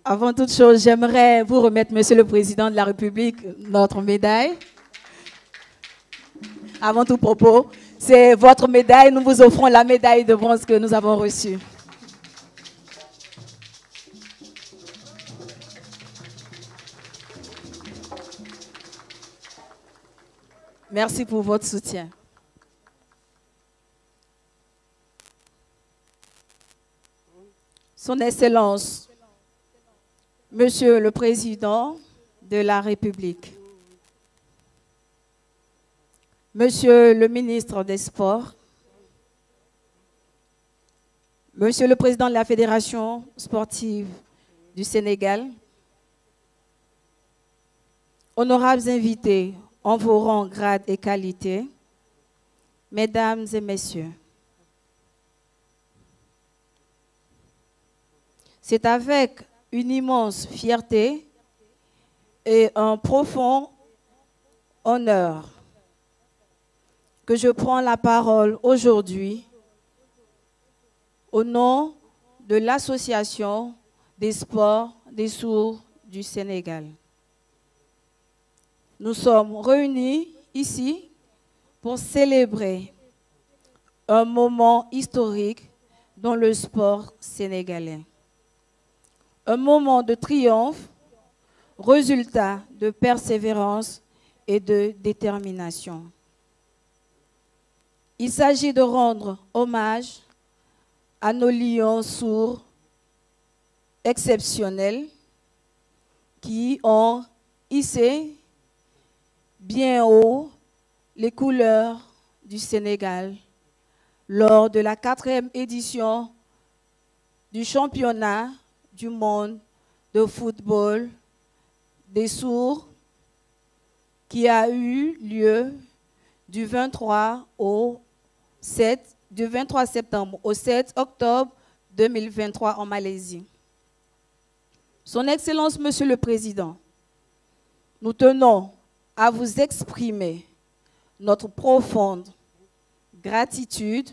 Avant toute chose, j'aimerais vous remettre, Monsieur le Président de la République, notre médaille. Avant tout propos, c'est votre médaille. Nous vous offrons la médaille de bronze que nous avons reçue. Merci pour votre soutien. Son Excellence, Monsieur le Président de la République, Monsieur le Ministre des Sports, Monsieur le Président de la Fédération sportive du Sénégal, honorables invités en vos rangs, grades et qualités, Mesdames et Messieurs, c'est avec une immense fierté et un profond honneur que je prends la parole aujourd'hui au nom de l'Association des sports des sourds du Sénégal. Nous sommes réunis ici pour célébrer un moment historique dans le sport sénégalais. Un moment de triomphe, résultat de persévérance et de détermination. Il s'agit de rendre hommage à nos lions sourds exceptionnels qui ont hissé bien haut les couleurs du Sénégal lors de la 4e édition du championnat du monde de football des sourds qui a eu lieu du 23 septembre au 7 octobre 2023 en Malaisie. Son Excellence, Monsieur le Président, nous tenons à vous exprimer notre profonde gratitude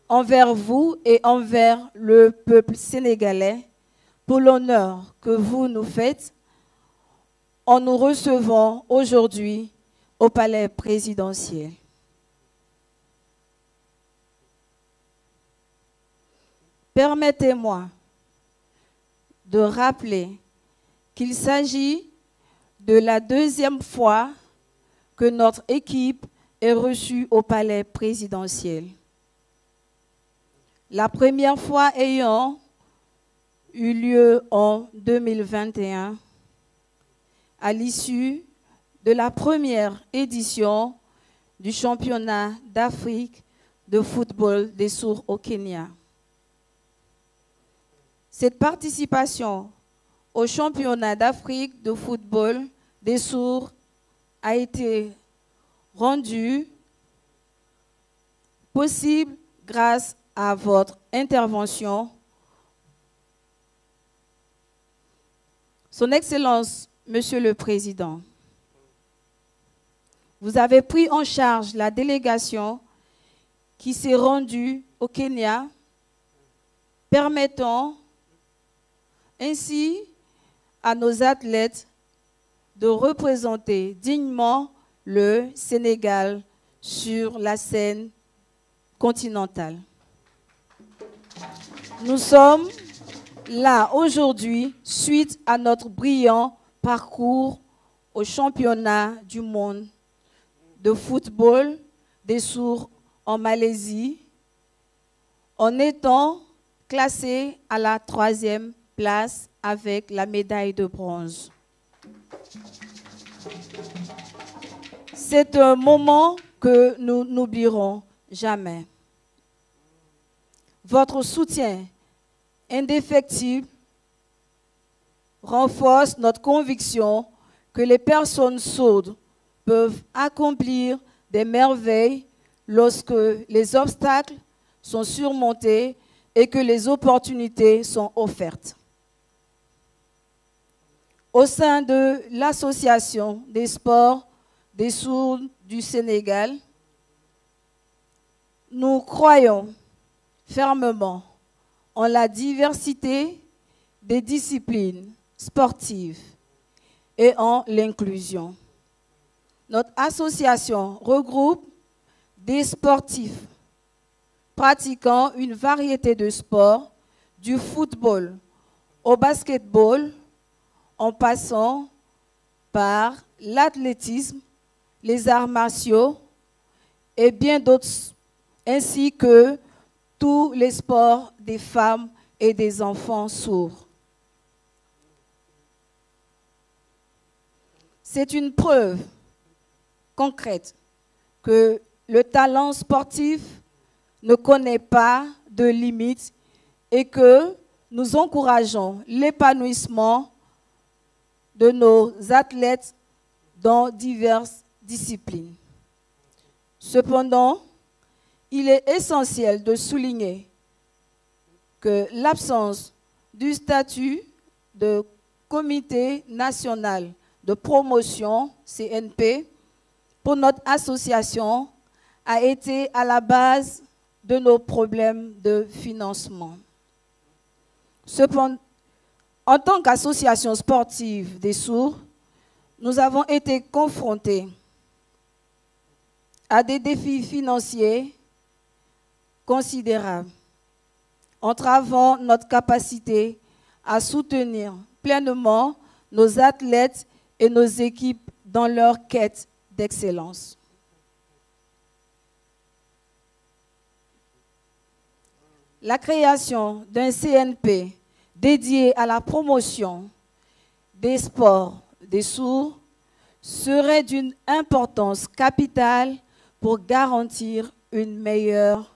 envers vous et envers le peuple sénégalais pour l'honneur que vous nous faites en nous recevant aujourd'hui au palais présidentiel. Permettez-moi de rappeler qu'il s'agit de la 2e fois que notre équipe est reçue au palais présidentiel. La première fois ayant eu lieu en 2021, à l'issue de la première édition du championnat d'Afrique de football des sourds au Kenya. Cette participation au championnat d'Afrique de football des sourds a été rendue possible grâce à votre intervention. Son Excellence, Monsieur le Président, vous avez pris en charge la délégation qui s'est rendue au Kenya, permettant ainsi à nos athlètes de représenter dignement le Sénégal sur la scène continentale. Nous sommes là aujourd'hui suite à notre brillant parcours au championnat du monde de football des sourds en Malaisie, en étant classé à la 3e place avec la médaille de bronze. C'est un moment que nous n'oublierons jamais. Votre soutien indéfectible renforce notre conviction que les personnes sourdes peuvent accomplir des merveilles lorsque les obstacles sont surmontés et que les opportunités sont offertes. Au sein de l'Association des sports des sourds du Sénégal, nous croyons fermement en la diversité des disciplines sportives et en l'inclusion. Notre association regroupe des sportifs pratiquant une variété de sports, du football au basketball, en passant par l'athlétisme, les arts martiaux et bien d'autres, ainsi que tous les sports des femmes et des enfants sourds. C'est une preuve concrète que le talent sportif ne connaît pas de limites et que nous encourageons l'épanouissement de nos athlètes dans diverses disciplines. Cependant, il est essentiel de souligner que l'absence du statut de Comité national de promotion, CNP, pour notre association a été à la base de nos problèmes de financement. Cependant, en tant qu'association sportive des sourds, nous avons été confrontés à des défis financiers considérables, entravant notre capacité à soutenir pleinement nos athlètes et nos équipes dans leur quête d'excellence. La création d'un CNP dédié à la promotion des sports des sourds serait d'une importance capitale pour garantir une meilleure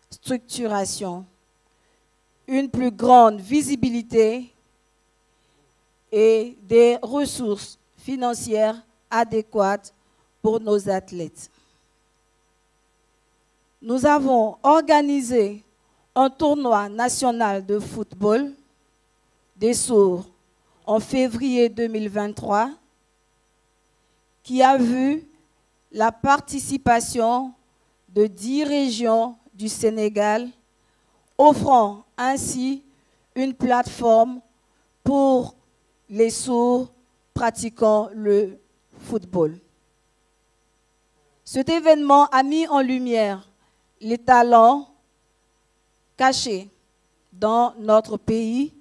structuration, une plus grande visibilité et des ressources financières adéquates pour nos athlètes. Nous avons organisé un tournoi national de football des sourds en février 2023 qui a vu la participation de 10 régions du Sénégal, offrant ainsi une plateforme pour les sourds pratiquant le football. Cet événement a mis en lumière les talents cachés dans notre pays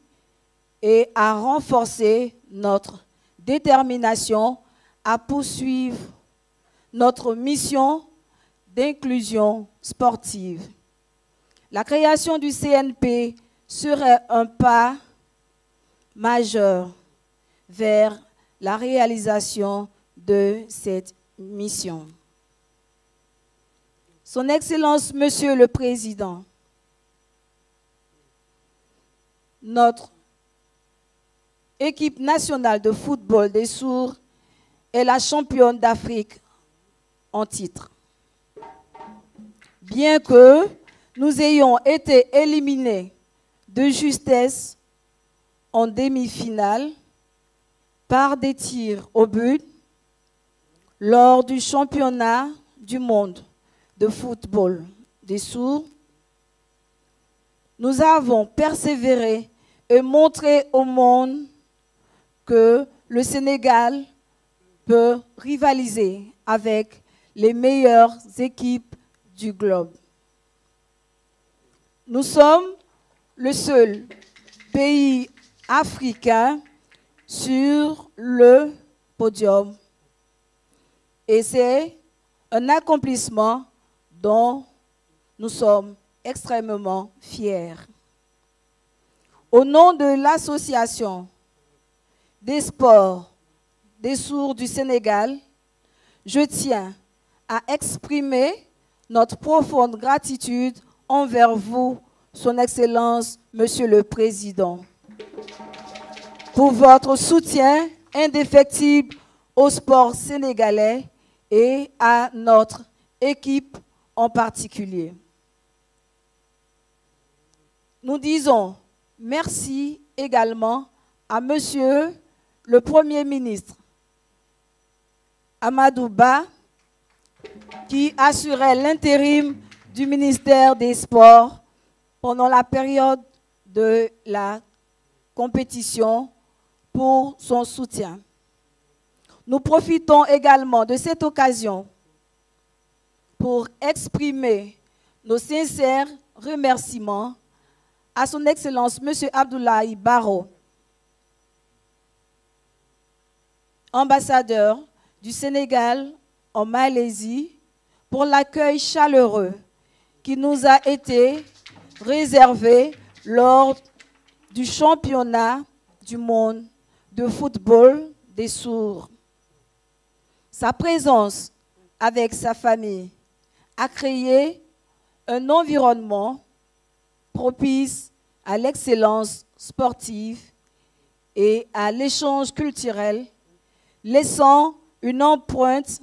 et a renforcé notre détermination à poursuivre notre mission d'inclusion sportive. La création du CNP serait un pas majeur vers la réalisation de cette mission. Son Excellence, Monsieur le Président, notre équipe nationale de football des sourds est la championne d'Afrique en titre. Bien que nous ayons été éliminés de justesse en demi-finale par des tirs au but lors du championnat du monde de football des sourds, nous avons persévéré et montré au monde que le Sénégal peut rivaliser avec les meilleures équipes du globe. Nous sommes le seul pays africain sur le podium et c'est un accomplissement dont nous sommes extrêmement fiers. Au nom de l'Association des sports des sourds du Sénégal, je tiens à exprimer notre profonde gratitude envers vous, Son Excellence, Monsieur le Président, pour votre soutien indéfectible au sport sénégalais et à notre équipe en particulier. Nous disons merci également à Monsieur le Premier ministre Amadou Ba, qui assurait l'intérim du ministère des Sports pendant la période de la compétition pour son soutien. Nous profitons également de cette occasion pour exprimer nos sincères remerciements à son Excellence M. Abdoulaye Barrow, ambassadeur du Sénégal en Malaisie, pour l'accueil chaleureux qui nous a été réservé lors du championnat du monde de football des sourds. Sa présence avec sa famille a créé un environnement propice à l'excellence sportive et à l'échange culturel, laissant une empreinte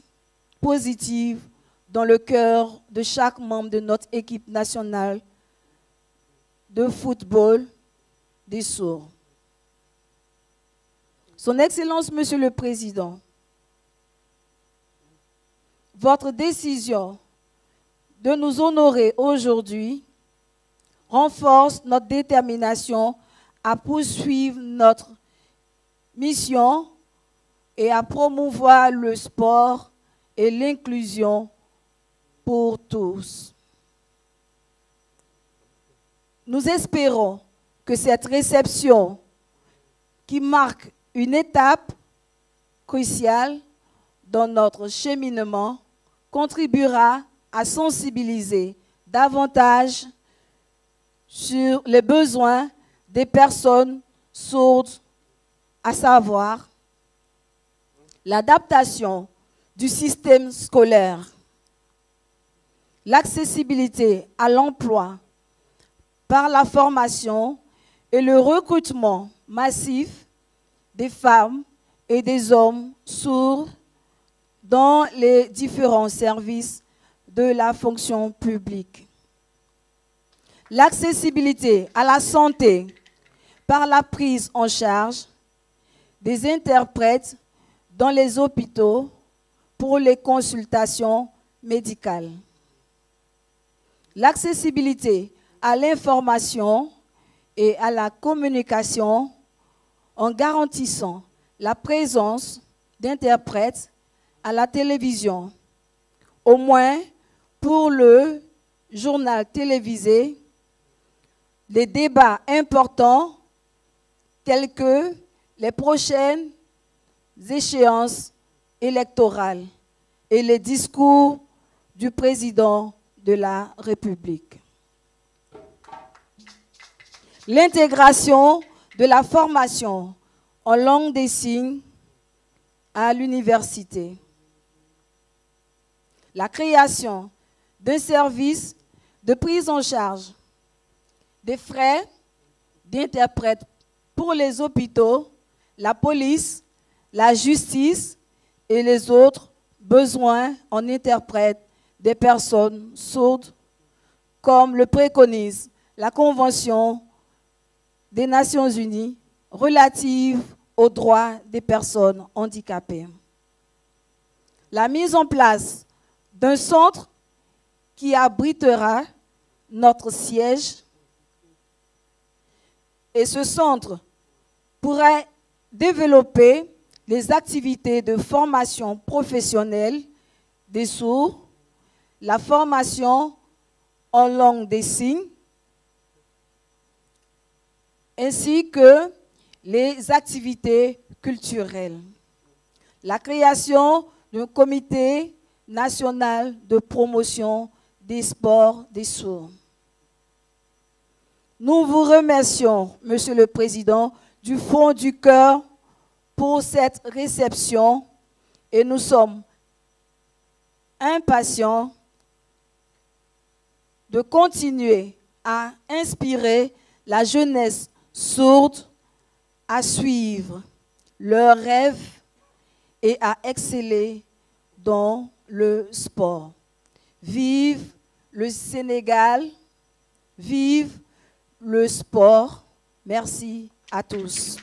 positive dans le cœur de chaque membre de notre équipe nationale de football des sourds. Son Excellence, Monsieur le Président, votre décision de nous honorer aujourd'hui renforce notre détermination à poursuivre notre mission et à promouvoir le sport et l'inclusion pour tous. Nous espérons que cette réception, qui marque une étape cruciale dans notre cheminement, contribuera à sensibiliser davantage sur les besoins des personnes sourdes, à savoir l'adaptation du système scolaire, l'accessibilité à l'emploi par la formation et le recrutement massif des femmes et des hommes sourds dans les différents services de la fonction publique. L'accessibilité à la santé par la prise en charge des interprètes dans les hôpitaux pour les consultations médicales. L'accessibilité à l'information et à la communication en garantissant la présence d'interprètes à la télévision, au moins pour le journal télévisé, les débats importants tels que les prochaines échéances électorales et les discours du président de la République. L'intégration de la formation en langue des signes à l'université. La création d'un service de prise en charge des frais d'interprètes pour les hôpitaux, la police, la justice et les autres besoins en interprètes des personnes sourdes, comme le préconise la Convention des Nations Unies relative aux droits des personnes handicapées. La mise en place d'un centre qui abritera notre siège, et ce centre pourrait développer les activités de formation professionnelle des sourds, la formation en langue des signes, ainsi que les activités culturelles. La création d'un comité national de promotion des sports des sourds. Nous vous remercions, Monsieur le Président, du fond du cœur pour cette réception et nous sommes impatients de continuer à inspirer la jeunesse sourde à suivre leurs rêves et à exceller dans le sport. Vive le Sénégal, vive le sport. Merci à tous.